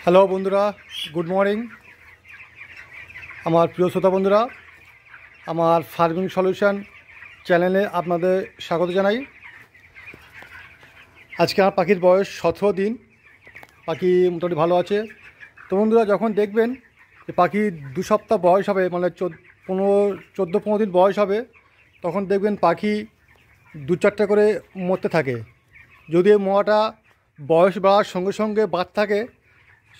Hello বন্ধুরা, good morning. আমার প্রিয় শ্রোতা বন্ধুরা, আমার ফার্মিং সলিউশন চ্যানেলে আপনাদের স্বাগত জানাই। আজকে আমার পাখির বয়স 17 দিন। পাখি মোটামুটি ভালো আছে। তো বন্ধুরা, যখন দেখবেন যে পাখি 2 সপ্তাহ বয়স হবে, মানে 14-15 দিন বয়স হবে, তখন দেখবেন পাখি 2-4টে করে মরতে থাকে। যদি মরাটা বয়স বাড়ার সঙ্গে সঙ্গে বাড়তে থাকে,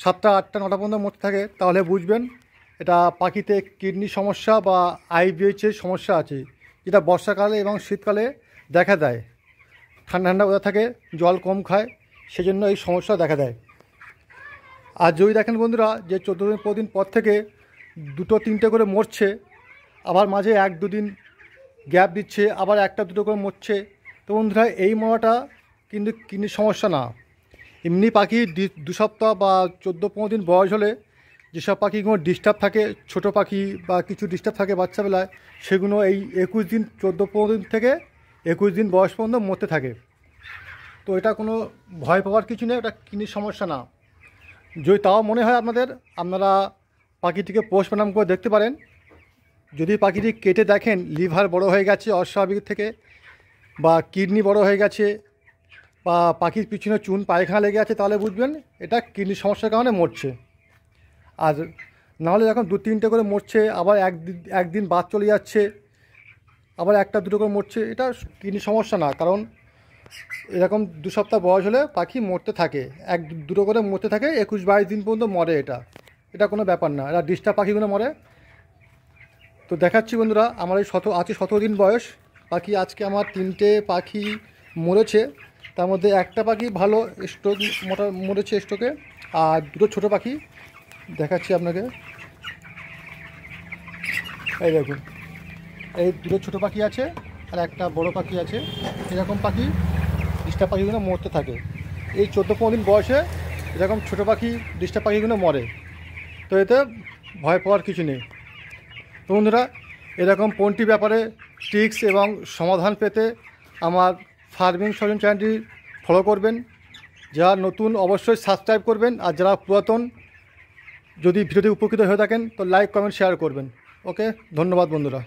7টা 8টা 9টা পর্যন্ত মরতে থাকে, তাহলে বুঝবেন এটা পাখিতে কিডনির সমস্যা বা আইবিএইচের সমস্যা আছে, যেটা বর্ষাকালে এবং শীতকালে দেখা দেয়। ঠান্ডা ঠান্ডা ওয়েদার থাকে, জল কম খায়, সেজন্য এই সমস্যা দেখা দেয়। আর যদি দেখেন বন্ধুরা যে 14 দিন পর থেকে 2-3টে করে মরছে, আবার মাঝে 1-2 দিন গ্যাপ দিচ্ছে, আবার 1-2 করে মরছে, তো বন্ধুরা এই মরাটা কিন্তু কিডনির সমস্যা না। এমনি পাখি 2 সপ্তাহ বা 14-15 দিন বয়স হলে যেসব পাখিগুলো ডিস্টার্ব থাকে, ছোটো পাখি বা কিছু ডিস্টার্ব থাকে বাচ্চাবেলায়, সেগুলো এই 21 দিন 14-15 দিন থেকে 21 দিন বয়স পর্যন্ত মরতে থাকে। তো এটা কোনো ভয় পাওয়ার কিছু নেই, এটা কিডনির সমস্যা না। যদি তাও মনে হয় আপনারা পাখিটিকে পোস্টমর্টম করে দেখতে পারেন। যদি পাখিটি কেটে দেখেন লিভার বড় হয়ে গেছে অস্বাভাবিক থেকে, বা কিডনি বড় হয়ে গেছে, বা পাখির পিছনে চুন পায়খানা লেগে আছে, তাহলে বুঝবেন এটা কিডনির সমস্যার কারণে মরছে। আর নাহলে যখন 2-3টে করে মরছে, আবার একদিন বাদ চলে যাচ্ছে, আবার 1-2 করে মরছে, এটা কিডনির সমস্যা না। কারণ এরকম 2 সপ্তাহ বয়স হলে পাখি মরতে থাকে, 1-2 করে মরতে থাকে, 21-22 দিন পর্যন্ত মরে। এটা কোনো ব্যাপার না, এটা ডিস্টার্ব পাখিগুলো মরে। তো দেখাচ্ছি বন্ধুরা, আমার এই 17 দিন বয়স পাখি। আজকে আমার 3টে পাখি মরেছে, তার মধ্যে একটা পাখি ভালো স্ট্রোক মরেছে স্ট্রোকে, আর 2টো ছোটো পাখি দেখাচ্ছি আপনাকে। এই দেখুন, এই 2টো ছোটো পাখি আছে আর একটা বড় পাখি আছে। এরকম পাখি ডিস্টার্ব পাখিগুলো মরতে থাকে। এই 14-15 দিন বয়সে এরকম ছোটো পাখি ডিস্টার্ব পাখিগুলো মরে। তো এতে ভয় পাওয়ার কিছু নেই। তো বন্ধুরা, এরকম পোল্ট্রি ব্যাপারে টিপস এবং সমাধান পেতে আমার ফার্মিং সলিউশন চ্যানেলটি ফলো করবেন। যারা নতুন অবশ্যই সাবস্ক্রাইব করবেন, আর যারা পুরাতন যদি ভিডিওতে উপকৃত হয়ে থাকেন তো লাইক কমেন্ট শেয়ার করবেন। ওকে, ধন্যবাদ বন্ধুরা।